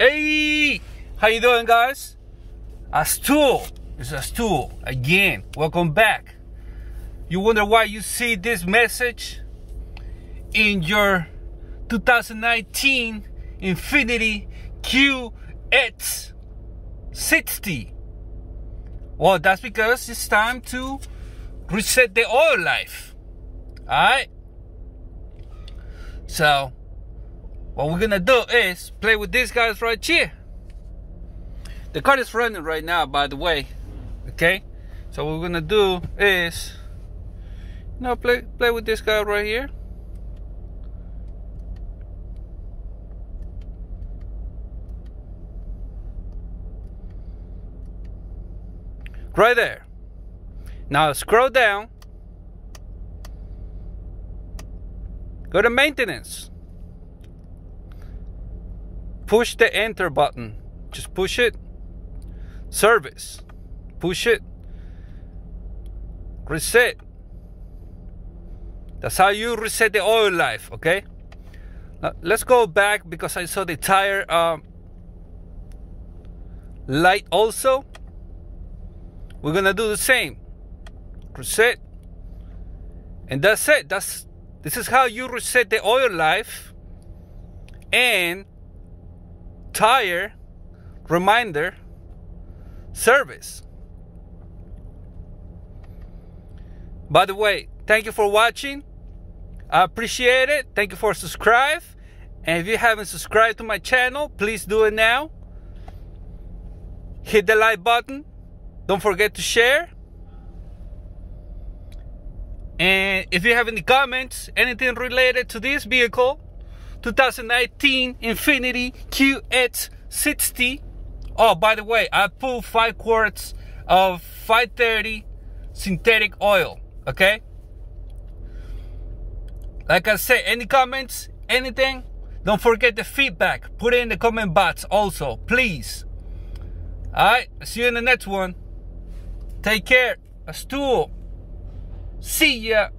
Hey, how you doing, guys? Astool, it's Astool again. Welcome back. You wonder why you see this message in your 2019 Infiniti QX60? Well, that's because it's time to reset the oil life. Alright? So what we're gonna do is play with these guys right here. The car is running right now, by the way. Okay? So what we're gonna do is play with this guy right here. Right there. Now scroll down. Go to maintenance. Push the enter button. Just push it. Service. Push it. Reset. That's how you reset the oil life, okay? Now, let's go back because I saw the tire light also. We're gonna do the same. Reset. And that's it. This is how you reset the oil life and tire reminder service. By the way, thank you for watching. I appreciate it. Thank you for subscribing. And if you haven't subscribed to my channel, please do it now. Hit the like button. Don't forget to share. And if you have any comments, anything related to this vehicle, 2019 Infiniti QX60. Oh, by the way, I pulled 5 quarts of 530 synthetic oil. Okay? Like I said, any comments, anything, don't forget the feedback. Put it in the comment box also, please. Alright, see you in the next one. Take care. Astool. See ya.